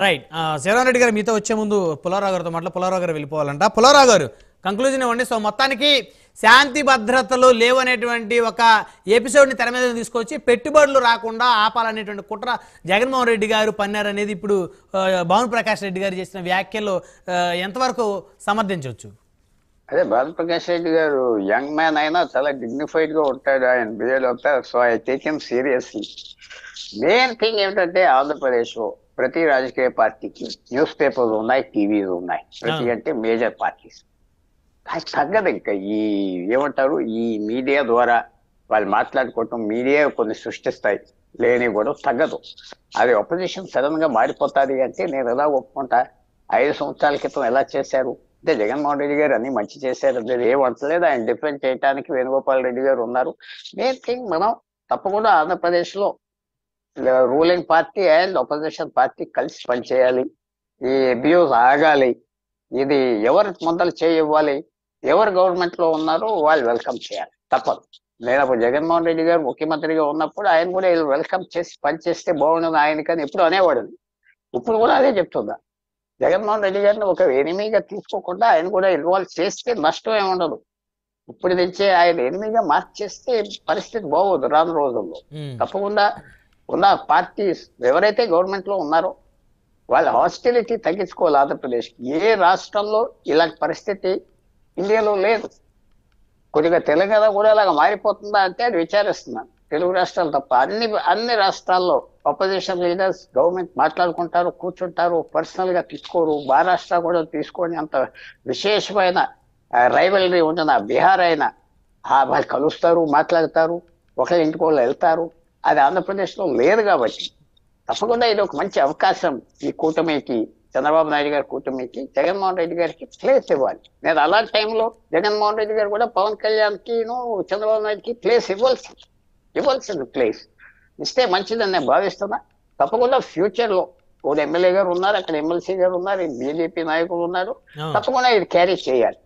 Right. Shivaram Reddy గారు మీతో వచ్చే ముందు పుల్లారావు గారితో పుల్లారావు గారు వెళ్ళిపోవాలంట. పుల్లారావు గారు కంక్లూజన్ ఇవ్వండి. సో మొత్తానికి శాంతి భద్రతలు లేవనేటువంటి ఒక ఎపిసోడ్ని తెర మీద తీసుకొచ్చి పెట్టుబడులు రాకుండా ఆపాలనేటువంటి కుట్ర జగన్మోహన్ రెడ్డి గారు పన్నారనేది ఇప్పుడు భాను ప్రకాష్ రెడ్డి గారు చేసిన వ్యాఖ్యలు ఎంతవరకు సమర్థించవచ్చు? అదే భాను ప్రకాష్ రెడ్డి గారు యంగ్ మ్యాన్ అయినా చాలా డిగ్నిఫైడ్ గా ఉంటాడు, ఆయన బిహేవ్ అవుతారు. So I take him seriously. Main thing ఏమిటంటే ఆంధ్రప్రదేశ్ లో ప్రతి రాజకీయ పార్టీకి న్యూస్ పేపర్లు ఉన్నాయి, టీవీలు ఉన్నాయి. ప్రతి అంటే మేజర్ పార్టీస్. అది తగ్గదు. ఇంకా ఈ ఏమంటారు, ఈ మీడియా ద్వారా వాళ్ళు మాట్లాడుకోవటం, మీడియా కొన్ని సృష్టిస్తాయి, లేని కూడా తగ్గదు. అది అపోజిషన్ సడన్ గా మారిపోతుంది అంటే నేను ఎలా ఒప్పుకుంటా? 5 సంవత్సరాల క్రితం ఎలా చేశారు అంటే జగన్మోహన్ రెడ్డి గారు అన్ని మంచి చేశారు, ఏమంటలేదు. ఆయన డిఫెండ్ చేయడానికి వేణుగోపాల్ రెడ్డి గారు ఉన్నారు. మెయిన్ థింగ్ మనం తప్పకుండా ఆంధ్రప్రదేశ్ లో ruling party and opposition party కలిసి పనిచేయాలి. ఈ అబ్యూస్ ఆగాలి. ఇది ఎవరు ముందలు చేయాలి, ఎవరు గవర్నమెంట్ లో ఉన్నారో వాళ్ళు వెల్కమ్ చేయాలి, తప్పదు. లేనప్పుడు జగన్మోహన్ రెడ్డి గారు ముఖ్యమంత్రిగా ఉన్నప్పుడు ఆయన కూడా వెల్కమ్ చేసి పనిచేస్తే బాగుండదు ఆయనకని ఎప్పుడు అనేవాడు. ఇప్పుడు కూడా అదే చెప్తుందా. జగన్మోహన్ రెడ్డి గారిని ఒక ఎనిమిగా తీసుకోకుండా ఆయన కూడా ఇన్వాల్వ్ చేస్తే నష్టం ఏమి ఉండదు. ఇప్పుడు నుంచే ఆయన ఎనిమిగా మార్చేస్తే పరిస్థితి బాగోదు రాను రోజుల్లో. తప్పకుండా ఉన్న పార్టీస్ ఎవరైతే గవర్నమెంట్ లో ఉన్నారో వాళ్ళ హాస్టిలిటీ తగ్గించుకోవాలి. ఆంధ్రప్రదేశ్ ఏ రాష్ట్రంలో ఇలాంటి పరిస్థితి ఇండియాలో లేదు. కొద్దిగా తెలంగాణ కూడా అలాగ మారిపోతుందా అంటే అది విచారిస్తున్నాను. తెలుగు రాష్ట్రాలు తప్ప అన్ని రాష్ట్రాల్లో అపోజిషన్ లీడర్స్ గవర్నమెంట్ మాట్లాడుకుంటారు, కూర్చుంటారు, పర్సనల్ గా తీసుకోరు. మహారాష్ట్ర కూడా తీసుకొని అంత విశేషమైన రైవలరీ ఉన్న బీహార్ అయినా వాళ్ళు కలుస్తారు, మాట్లాడతారు, ఒకరి ఇంటికి వాళ్ళు వెళ్తారు. అది ఆంధ్రప్రదేశ్ లో లేదు. కాబట్టి తప్పకుండా ఇది ఒక మంచి అవకాశం ఈ కూటమికి, చంద్రబాబు నాయుడు గారి కూటమికి, జగన్మోహన్ రెడ్డి గారికి ప్లేస్ ఇవ్వాలి. నేను అలాంటి టైంలో జగన్మోహన్ రెడ్డి గారు కూడా పవన్ కళ్యాణ్కి చంద్రబాబు నాయుడుకి ప్లేస్ ఇవ్వాల్సింది ప్లేస్ ఇస్తే మంచిదని నేను భావిస్తున్నా. తప్పకుండా ఫ్యూచర్ లో ఒక ఎమ్మెల్యే గారు ఉన్నారు, అక్కడ ఎమ్మెల్సీ గారు ఉన్నారు, బీజేపీ నాయకులు ఉన్నారు. తప్పకుండా ఇది క్యారీ చేయాలి.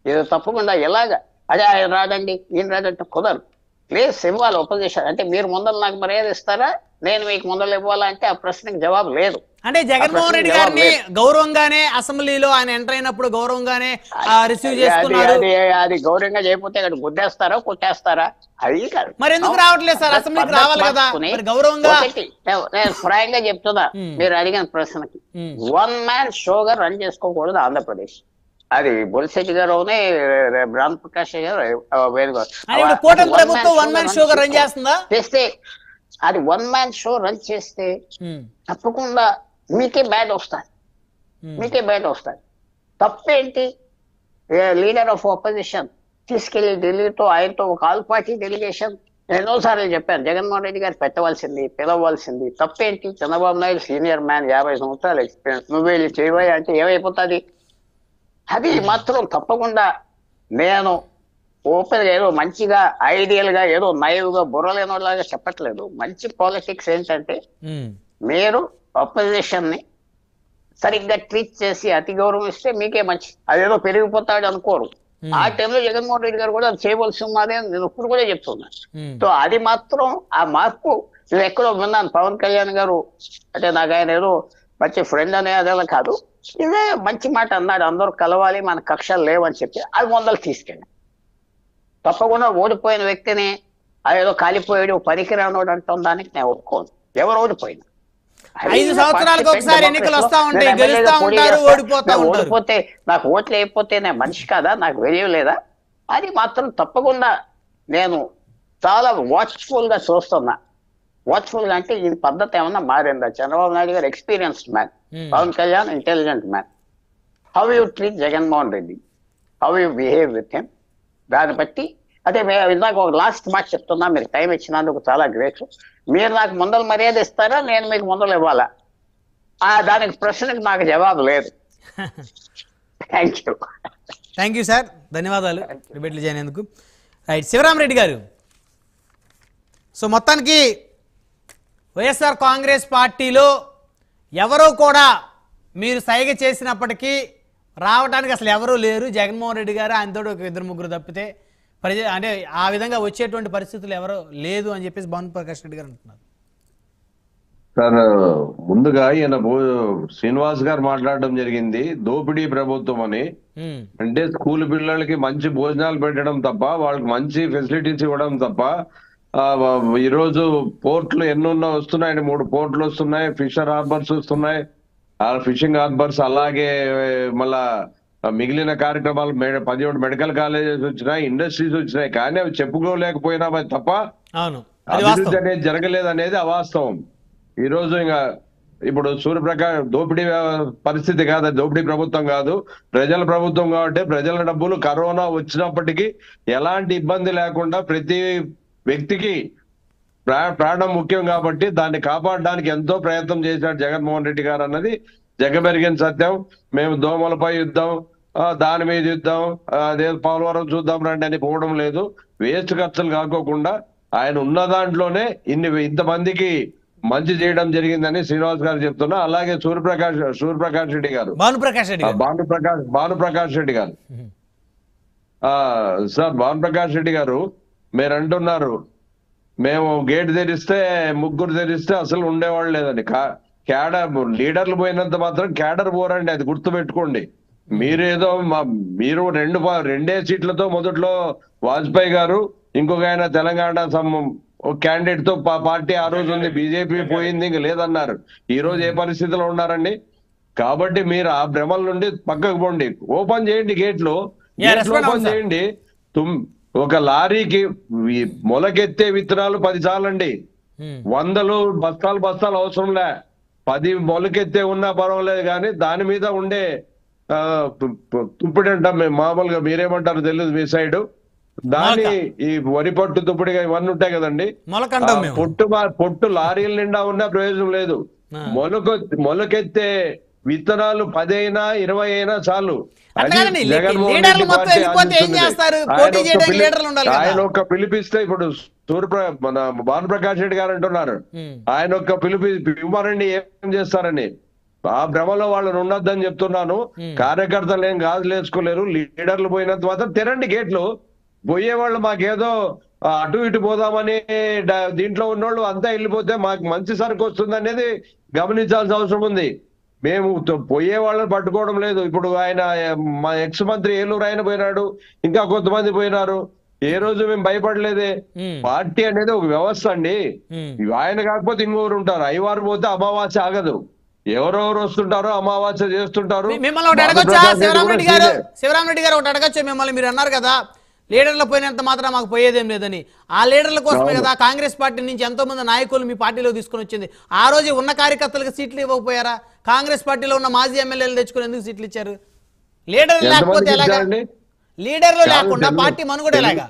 ఇది తప్పకుండా ఎలాగా అదే ఆయన రాదండి ఈయన రాదంటే కుదరదు. ప్లేస్ ఇవ్వాలి అపోజిషన్. అంటే మీరు ముందర నాకు మర్యాద ఇస్తారా, నేను మీకు ముందర ఇవ్వాలా అంటే ఆ ప్రశ్నకి జవాబు లేదు. అంటే జగన్మోహన్ రెడ్డి గారిని గౌరవంగానే అసెంబ్లీలో ఆయన ఎంటర్ అయినప్పుడు గౌరవంగానే రిసీవ్ చేసుకున్నారు. అది గౌరవంగా చేయకపోతే ఇక్కడ గుద్దేస్తారా, కొట్టేస్తారా? అది కాదు. మరి ఎందుకు రావట్లేదు సార్? అసెంబ్లీకి రావాలి కదా గౌరవంగా. నేను ఫ్రాంక్ గా చెప్తున్నా, మీరు అడిగిన ప్రశ్నకి 1 మ్యాన్ షోగా రన్ చేసుకోకూడదు ఆంధ్రప్రదేశ్. అది బొలిశెట్టి గారు రామ్ ప్రకాష్ గారు కూటమి ప్రభుత్వం 1 మ్యాన్ షోగా రన్ చేస్తుందా? చేస్తే అది 1 మ్యాన్ షో రన్ చేస్తే తప్పకుండా మీకే బ్యాడ్ వస్తుంది. తప్పేంటి? లీడర్ ఆఫ్ ఆపోజిషన్ తీసుకెళ్లి ఢిల్లీతో ఆయనతో ఒక ఆల్ పార్టీ డెలిగేషన్ ఎన్నోసార్లు చెప్పాను, జగన్మోహన్ రెడ్డి గారు పిలవాల్సింది. తప్పేంటి? చంద్రబాబు నాయుడు సీనియర్ మ్యాన్, 50 సంవత్సరాల ఎక్స్పీరియన్స్, నువ్వు వెళ్ళి చేయబోయా అంటే ఏమైపోతుంది? అది మాత్రం తప్పకుండా నేను ఓపెన్ గా ఏదో మంచిగా ఐడియల్ గా ఏదో నైవ్గా బుర్రలేనోలాగా చెప్పట్లేదు. మంచి పాలిటిక్స్ ఏంటంటే మీరు అపోజిషన్ ని సరిగ్గా ట్రీట్ చేసి అతి గౌరవం ఇస్తే మీకే మంచి. అదేదో పెరిగిపోతాడు అనుకోరు. ఆ టైంలో జగన్మోహన్ రెడ్డి గారు కూడా అది చేయవలసి ఉన్నది అని నేను ఇప్పుడు కూడా చెప్తున్నాను. సో అది మాత్రం ఆ మార్పు నేను ఎక్కడో విన్నాను. పవన్ కళ్యాణ్ గారు అంటే నాకు ఆయన ఏదో మంచి ఫ్రెండ్ అనే అదేలా కాదు, ఇదే మంచి మాట అన్నాడు, అందరూ కలవాలి, మన కక్షలు లేవని చెప్పి అది ముందలు తీసుకెళ్ళి తప్పకుండా ఓడిపోయిన వ్యక్తిని అదేదో కాలిపోయాడు పనికిరానోడు అంటాం, దానికి నేను ఒప్పుకోను. ఎవరు ఓడిపోయినా 5 సంవత్సరాలకు ఒకసారి ఎన్నికలు వస్తా ఉంటాయి, గెలుస్తా ఉంటారు, ఓడిపోతే నాకు ఓట్లు అయిపోతే నేను మనిషి కాదా, నాకు వెలియం లేదా? అది మాత్రం తప్పకుండా నేను చాలా వాచ్ఫుల్ గా చూస్తున్నా. వాచ్ఫుల్ గా అంటే ఈ పద్ధతి ఏమన్నా మారిందా? చంద్రబాబు నాయుడు గారు experienced man, Pawan Kalyan intelligent man. How you treat Jaganmohan Reddy, how you behave with him, దాన్ని బట్టి అదే ఇందాక ఒక లాస్ట్ మాట చెప్తున్నా. మీరు టైం ఇచ్చినందుకు చాలా గ్రేట్. మీరు నాకు ముందర మర్యాద ఇస్తారా, నేను మీకు ముందర ఇవ్వాలా? దానికి ప్రశ్నకు నాకు జవాబు లేదు. థ్యాంక్ యూ సార్, ధన్యవాదాలు డిబేట్లు చేయనందుకు. రైట్, శివరామ్ రెడ్డి గారు, సో మొత్తానికి వైఎస్ఆర్ కాంగ్రెస్ పార్టీలో ఎవరో కూడా మీరు సైగ చేసినప్పటికీ రావడానికి అసలు ఎవరూ లేరు. జగన్మోహన్ రెడ్డి గారు ఆయనతో ఒక 2-3 తప్పితే అంటే ఆ విధంగా వచ్చేటువంటి పరిస్థితులు ఎవరో లేదు అని చెప్పేసి భాను ప్రకాష్ రెడ్డి గారు అంటున్నారు. సార్ ముందుగా శ్రీనివాస్ గారు మాట్లాడడం జరిగింది దోపిడీ ప్రభుత్వం అని. ఉమ్, అంటే స్కూల్ పిల్లలకి మంచి భోజనాలు పెట్టడం తప్ప, వాళ్ళకి మంచి ఫెసిలిటీస్ ఇవ్వడం తప్ప, ఈ రోజు పోర్ట్లు ఎన్నున్నా వస్తున్నాయి, 3 పోర్ట్లు వస్తున్నాయి, ఫిషర్ హార్బర్స్ వస్తున్నాయి, ఫిషింగ్ హార్బర్స్, అలాగే మళ్ళా మిగిలిన కార్యక్రమాలు 17 మెడికల్ కాలేజెస్ వచ్చినాయి, ఇండస్ట్రీస్ వచ్చినాయి. కానీ అవి చెప్పుకోలేకపోయినా తప్ప అవును, అది అభివృద్ధి వాస్తవం. అనేది జరగలేదు అనేది అవాస్తవం. ఈ రోజు ఇంకా ఇప్పుడు సూర్యప్రకాష్ దోపిడీ పరిస్థితి కాదు, అది దోపిడీ ప్రభుత్వం కాదు, ప్రజల ప్రభుత్వం. కాబట్టి ప్రజల డబ్బులు కరోనా వచ్చినప్పటికీ ఎలాంటి ఇబ్బంది లేకుండా ప్రతి వ్యక్తికి ప్రాణం ముఖ్యం కాబట్టి దాన్ని కాపాడడానికి ఎంతో ప్రయత్నం చేశాడు జగన్మోహన్ రెడ్డి గారు అన్నది జగమెరిగిన సత్యం. మేము దోమలపై యుద్ధం, దాని మీద యుద్ధం, అదే పోలవరం చూద్దాం రండి అని పోవడం లేదు. వేస్ట్ ఖర్చులు కాకోకుండా ఆయన ఉన్న దాంట్లోనే ఇంతమందికి మంచి చేయడం జరిగిందని శ్రీనివాస్ గారు చెప్తున్నా. అలాగే సూర్యప్రకాష్ రెడ్డి గారు, భానుప్రకాష్ రెడ్డి గారు. భానుప్రకాష్ రెడ్డి గారు సార్, భానుప్రకాష్ రెడ్డి గారు మీరు అంటున్నారు మేము గేట్ తెరిస్తే 3 తెరిస్తే అసలు ఉండేవాళ్ళు లేదండి. క్యాడర్ లీడర్లు పోయినంత మాత్రం క్యాడర్ పోరండి, అది గుర్తు పెట్టుకోండి. మీరేదో మీరు 2 సీట్లతో మొదట్లో వాజ్పేయి గారు, ఇంకొక ఆయన తెలంగాణ క్యాండిడేట్ తో పార్టీ ఆ రోజు ఉంది, బీజేపీ పోయింది, ఇంక లేదన్నారు. ఈ రోజు ఏ పరిస్థితిలో ఉన్నారండి? కాబట్టి మీరు ఆ భ్రమల నుండి పక్కకు పోండి, ఓపెన్ చేయండి గేట్లు ఓపెన్ చేయండి. ఒక లారీకి మొలకెత్తే విత్తనాలు 10 చాలండి, 100 బస్తాలు అవసరంలే. 10 మొలకెత్తే ఉన్నా పర్వాలేదు, కానీ దాని మీద ఉండే తుప్పిడి అంటాం మేము మామూలుగా, మీరేమంటారు తెలియదు మీ సైడ్, దాన్ని ఈ వరి పొట్టు తుప్పిడిగా ఇవన్నీ ఉంటాయి కదండి, పొట్టు లారీల నిండా ఉన్నా ప్రయోజనం లేదు. మొలకెత్తే విత్తనాలు 10 అయినా 20 అయినా చాలు. ఆయన ఒక్క పిలిపిస్తే, ఇప్పుడు మన భానుప్రకాష్ రెడ్డి గారు అంటున్నారు ఆయన ఒక్క ఇవ్వరండి ఏం చేస్తారని. ఆ భ్రమలో వాళ్ళని ఉండొద్దని చెప్తున్నాను. కార్యకర్తలు ఏం గాజులు వేసుకోలేరు, లీడర్లు పోయినంత మాత్రం తెరండి గేట్లు. పోయే వాళ్ళు మాకేదో అటు ఇటు పోదామని దీంట్లో ఉన్నోళ్ళు అంతా వెళ్ళిపోతే మాకు మంచి సరుకు వస్తుంది అనేది గమనించాల్సిన అవసరం ఉంది. మేము పోయే వాళ్ళని పట్టుకోవడం లేదు. ఇప్పుడు ఆయన మా ఎక్స్ మంత్రి ఏలూరు ఆయన పోయినాడు, ఇంకా కొంతమంది పోయినారు. ఏ రోజు మేము భయపడలేదే. పార్టీ అనేది ఒక వ్యవస్థ అండి. ఆయన కాకపోతే ఇంకొకరు ఉంటారు. అయ్యవారు పోతే అమావాస్య ఆగదు, ఎవరెవరు వస్తుంటారో అమావాస్య చేస్తుంటారు. మిమ్మల్ని ఒకటి అడగొచ్చా శివరామరెడ్డి గారు ఒకటి అడగచ్చు మిమ్మల్ని? మీరు అన్నారు కదా లీడర్లు పోయినంత మాత్రం మాకు పోయేదేం లేదని. ఆ లీడర్ల కోసమే కదా కాంగ్రెస్ పార్టీ నుంచి ఎంతో మంది నాయకులు మీ పార్టీలో తీసుకుని వచ్చింది. ఆ రోజు ఉన్న కార్యకర్తలకు సీట్లు ఇవ్వకపోయారా? కాంగ్రెస్ పార్టీలో ఉన్న మాజీ ఎమ్మెల్యేలు తెచ్చుకుని ఎందుకు సీట్లు ఇచ్చారు? లీడర్లు లేకపోతే ఎలాగా? లీడర్లు లేకుండా పార్టీ మనుగడ ఎలాగా?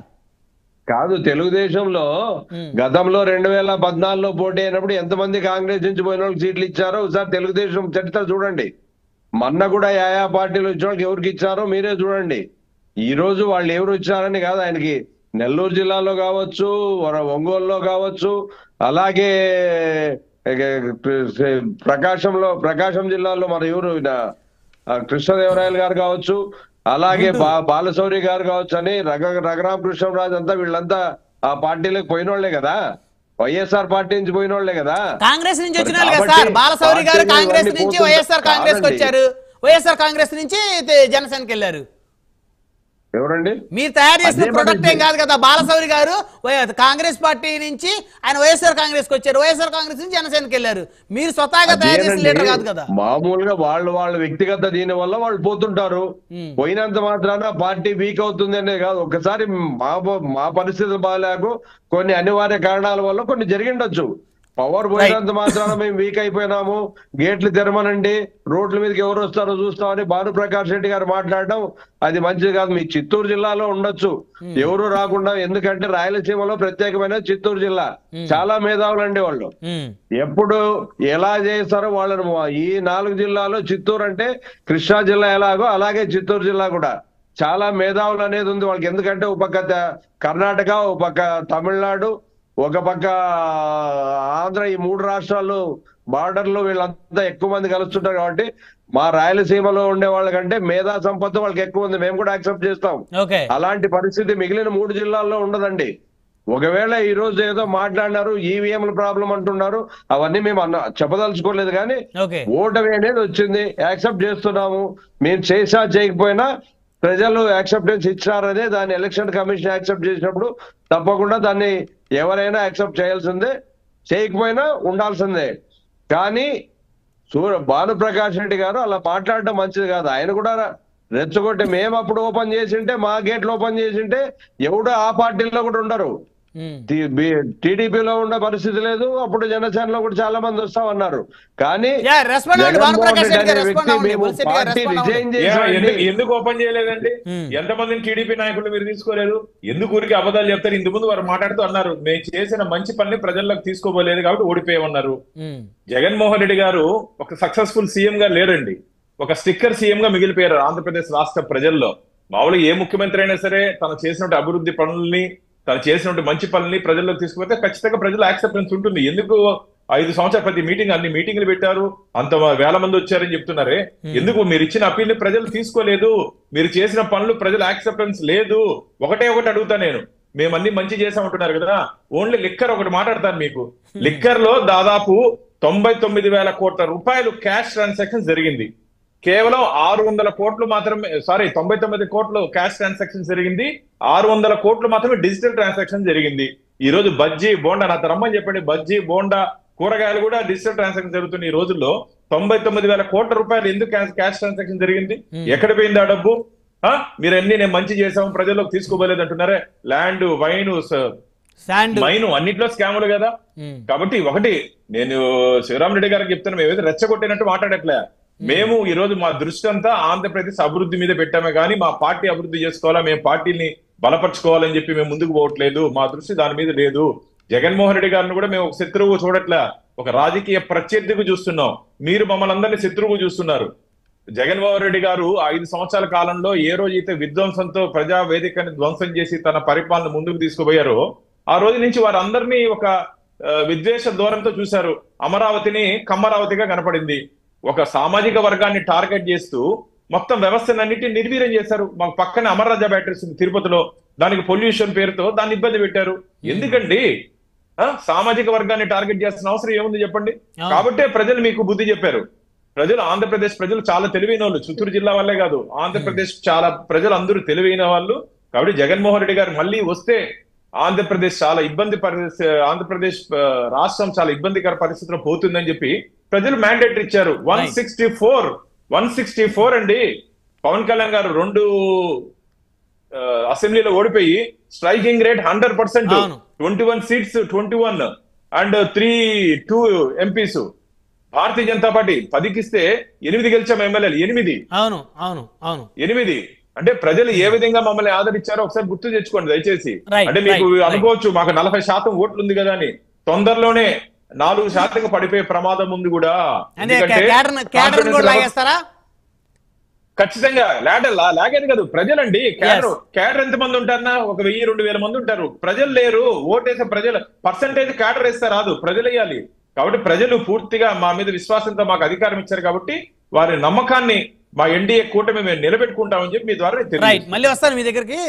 కాదు, తెలుగుదేశంలో గతంలో 2014లో పోటీ అయినప్పుడు ఎంతమంది కాంగ్రెస్ నుంచి పోయిన వాళ్ళకి సీట్లు ఇచ్చారో ఒకసారి తెలుగుదేశం చరిత్ర చూడండి. మొన్న కూడా ఆయా పార్టీలు వచ్చిన వాళ్ళకి ఎవరికి ఇచ్చారో మీరే చూడండి. ఈ రోజు వాళ్ళు ఎవరు వచ్చారని కాదు, ఆయనకి నెల్లూరు జిల్లాలో కావచ్చు, ఒంగోలులో కావచ్చు, అలాగే ప్రకాశం జిల్లాలో మరి ఎవరు కృష్ణదేవరాయలు గారు కావచ్చు, అలాగే బాలశౌరి గారు కావచ్చు అని రఘురామకృష్ణరాజు అంతా వీళ్ళంతా ఆ పార్టీలకు పోయిన వాళ్లే కదా, వైఎస్ఆర్ పార్టీ నుంచి పోయిన వాళ్లే కదా. కాంగ్రెస్ నుంచి వచ్చిన వాళ్ళు కదా సార్. బాలశౌరి గారు కాంగ్రెస్ నుంచి వైఎస్ఆర్ కాంగ్రెస్ కి వచ్చారు, వైఎస్ఆర్ కాంగ్రెస్ నుంచి జనసేనకి వెళ్ళారు. ఎవరండి? మీరు తయారు చేసిన ప్రొడక్ట్ ఏం కాదు కదా. బాలశౌరి గారు కాంగ్రెస్ పార్టీ నుంచి ఆయన వైఎస్ఆర్ కాంగ్రెస్ కి వచ్చారు, వైఎస్ఆర్ కాంగ్రెస్ నుంచి జనసేనకి వెళ్ళారు. మీరు స్వతహాగా తయారు చేసిన లీడర్ కాదు కదా. మామూలుగా వాళ్ళ వ్యక్తిగత దీని వల్ల వాళ్ళు పోతుంటారు. పోయినంత మాత్రాన పార్టీ వీక్ అవుతుంది అనేది కాదు. ఒకసారి మా పరిస్థితులు బాగాలేకు కొన్ని అనివార్య కారణాల వల్ల కొన్ని జరిగిండొచ్చు. పవర్ పోయినంత మాత్రాన మేము వీక్ అయిపోయినాము, గేట్లు తెరమనండి, రోడ్ల మీదకి ఎవరు వస్తారో చూస్తామని భానుప్రకాష్ రెడ్డి గారు మాట్లాడడం అది మంచిది కాదు. మీ చిత్తూరు జిల్లాలో ఉండొచ్చు, ఎవరు రాకుండా. ఎందుకంటే రాయలసీమలో ప్రత్యేకమైన చిత్తూరు జిల్లా, చాలా మేధావులండి వాళ్ళు. ఎప్పుడు ఎలా చేస్తారో వాళ్ళని ఈ 4 జిల్లాలో చిత్తూరు అంటే కృష్ణా జిల్లా ఎలాగో అలాగే చిత్తూరు జిల్లా కూడా చాలా మేధావులు అనేది ఉంది వాళ్ళకి. ఎందుకంటే ఒక పక్క కర్ణాటక, ఒక పక్క తమిళనాడు, ఒక పక్క ఆంధ్ర, ఈ 3 రాష్ట్రాలు బార్డర్ లో వీళ్ళంతా ఎక్కువ మంది కలుస్తుంటారు. కాబట్టి మా రాయలసీమలో ఉండే వాళ్ళకంటే మేధా సంపత్తి వాళ్ళకి ఎక్కువ ఉంది, మేము కూడా యాక్సెప్ట్ చేస్తాం. అలాంటి పరిస్థితి మిగిలిన 3 జిల్లాల్లో ఉండదండి. ఒకవేళ ఈ రోజు ఏదో మాట్లాడినారు, ఈవీఎంల ప్రాబ్లం అంటున్నారు, అవన్నీ మేము చెప్పదలుచుకోలేదు. కానీ ఓకే ఓటమి అనేది వచ్చింది, యాక్సెప్ట్ చేస్తున్నాము. మేము చేసా చేయకపోయినా ప్రజలు యాక్సెప్టెన్స్ ఇచ్చినారనే దాన్ని ఎలక్షన్ కమిషన్ యాక్సెప్ట్ చేసినప్పుడు తప్పకుండా దాన్ని ఎవరైనా యాక్సెప్ట్ చేయాల్సిందే, చేయకపోయినా ఉండాల్సిందే. కానీ భానుప్రకాష్ రెడ్డి గారు అలా మాట్లాడడం మంచిది కాదు. ఆయన కూడా రెచ్చగొట్టి మేము అప్పుడు ఓపెన్ చేసింటే, మా గేట్లు ఓపెన్ చేసింటే ఎవడు ఆ పార్టీలో కూడా ఉండరు. టీడీపీలో ఉన్న పరిస్థితి లేదు. అప్పుడు జనసేనలో కూడా చాలా మంది వస్తామన్నారు. కానీ ఎందుకు ఓపెన్ చేయలేదండి? ఎంతమందిని టీడీపీ నాయకులు మీరు తీసుకోలేదు? ఎందుకు ఊరికి అబద్ధాలు చెప్తారు? ఇంతకు ముందు వారు మాట్లాడుతూ అన్నారు, మేము చేసిన మంచి పని ప్రజల్లోకి తీసుకోబోలేదు కాబట్టి ఓడిపోయామన్నారు. జగన్మోహన్ రెడ్డి గారు ఒక సక్సెస్ఫుల్ సీఎం గా లేరండి, ఒక స్టిక్కర్ సీఎం గా మిగిలిపోయారు ఆంధ్రప్రదేశ్ రాష్ట్ర ప్రజల్లో. మామూలుగా ఏ ముఖ్యమంత్రి అయినా సరే తను చేసినట్టు అభివృద్ధి పనుల్ని, తను చేసినట్టు మంచి పనుల్ని ప్రజల్లోకి తీసుకుపోతే ఖచ్చితంగా ప్రజల యాక్సెప్టెన్స్ ఉంటుంది. ఎందుకు 5 సంవత్సరాలు ప్రతి మీటింగ్ అన్ని మీటింగ్లు పెట్టారు, అంత వేల మంది వచ్చారని చెప్తున్నారే? ఎందుకు మీరు ఇచ్చిన అప్పీల్ ని ప్రజలు తీసుకోలేదు? మీరు చేసిన పనులు ప్రజల యాక్సెప్టెన్స్ లేదు. ఒకటే ఒకటి అడుగుతా నేను, మేము అన్ని మంచి చేసామంటున్నారు కదా, ఓన్లీ లిక్కర్ ఒకటి మాట్లాడతాను మీకు. లిక్కర్ లో దాదాపు 99,000 కోట్ల రూపాయలు క్యాష్ ట్రాన్సాక్షన్ జరిగింది. కేవలం 600 కోట్లు మాత్రమే, 99 కోట్లు క్యాష్ ట్రాన్సాక్షన్ జరిగింది, 600 కోట్లు మాత్రమే డిజిటల్ ట్రాన్సాక్షన్ జరిగింది. ఈ రోజు బజ్జీ బోండా, నాతో రమ్మని చెప్పండి, బజ్జీ బోండా కూరగాయలు కూడా డిజిటల్ ట్రాన్సాక్షన్ జరుగుతుంది. ఈ రోజుల్లో 99,000 కోట్ల రూపాయలు ఎందుకు క్యాష్ ట్రాన్సాక్షన్ జరిగింది? ఎక్కడ పోయింది ఆ డబ్బు? మీరన్నీ నేను మంచి చేసాము ప్రజల్లోకి తీసుకోబోలేదు అంటున్నారే. ల్యాండ్, వైన్, మైను అన్నిట్లో స్కాములు కదా. కాబట్టి ఒకటి నేను శివరామరెడ్డి గారికి చెప్తున్నా, మేమైతే రెచ్చగొట్టినట్టు మాట్లాడట్లే. మేము ఈ రోజు మా దృష్టి అంతా ఆంధ్రప్రదేశ్ అభివృద్ధి మీద పెట్టామే కానీ మా పార్టీ అభివృద్ధి చేసుకోవాలా, మేము పార్టీని బలపరచుకోవాలని చెప్పి మేము ముందుకు పోవట్లేదు. మా దృష్టి దాని మీద లేదు. జగన్మోహన్ రెడ్డి గారిని కూడా మేము ఒక శత్రువు చూడట్లే, ఒక రాజకీయ ప్రత్యర్థిగా చూస్తున్నాం. మీరు మమ్మల్ని అందరినీ శత్రువు చూస్తున్నారు. జగన్మోహన్ రెడ్డి గారు 5 సంవత్సరాల కాలంలో ఏ రోజైతే విధ్వంసంతో ప్రజా వేదికని ధ్వంసం చేసి తన పరిపాలన ముందుకు తీసుకుపోయారో ఆ రోజు నుంచి వారందరినీ ఒక విద్వేష ధోరణితో చూశారు. అమరావతిని కమ్మరావతిగా కనపడింది. ఒక సామాజిక వర్గాన్ని టార్గెట్ చేస్తూ మొత్తం వ్యవస్థనన్నిటిని నిర్వీర్యం చేశారు. మాకు పక్కనే అమర్రాజా బ్యాటరీస్ ఉంది తిరుపతిలో, దానికి పొల్యూషన్ పేరుతో దాన్ని ఇబ్బంది పెట్టారు. ఎందుకండి సామాజిక వర్గాన్ని టార్గెట్ చేస్తున్న అవసరం ఏముంది చెప్పండి? కాబట్టే ప్రజలు మీకు బుద్ధి చెప్పారు. ప్రజలు, ఆంధ్రప్రదేశ్ ప్రజలు చాలా తెలివైన వాళ్ళు, చిత్తూరు జిల్లా వాళ్ళే కాదు, ఆంధ్రప్రదేశ్ చాలా ప్రజలు అందరూ తెలివైన వాళ్ళు. కాబట్టి జగన్మోహన్ రెడ్డి గారు మళ్ళీ వస్తే ఆంధ్రప్రదేశ్ చాలా ఆంధ్రప్రదేశ్ రాష్ట్రం చాలా ఇబ్బందికర పరిస్థితిలో పోతుందని చెప్పి ప్రజలు మ్యాండేట్ ఇచ్చారు. 164 అండి. పవన్ కళ్యాణ్ గారు 2 అసెంబ్లీలో ఓడిపోయి striking rate 100%, 21 seats 21 and 2 MPs. Bharatiya Janata Party 10కి ఇస్తే 8 గెలిచాం ఎమ్మెల్యేలు, 8 అంటే ప్రజలు ఏ విధంగా మమ్మల్ని ఆదరించారో ఒకసారి గుర్తు తెచ్చుకోండి దయచేసి. అంటే మీకు అనుకోవచ్చు మాకు 40% ఓట్లు ఉంది కదా అని, తొందరలోనే 4% పడిపోయే ప్రమాదం ఉంది కూడా. ఖచ్చితంగా లాగేది కాదు ప్రజలండి. క్యాడర్ ఎంతమంది ఉంటారన్నా? ఒక 1000-2000 మంది ఉంటారు. ప్రజలు లేరు. ఓటేసే ప్రజలు పర్సంటేజ్ క్యాడర్ వేస్తే రాదు, ప్రజలు వేయాలి. కాబట్టి ప్రజలు పూర్తిగా మా మీద విశ్వాసంతో మాకు అధికారం ఇచ్చారు కాబట్టి వారి నమ్మకాన్ని మా ఎన్డీఏ కూటమి మేము నిలబెట్టుకుంటామని చెప్పి మీ ద్వారా మళ్ళీ వస్తాను మీ దగ్గరికి.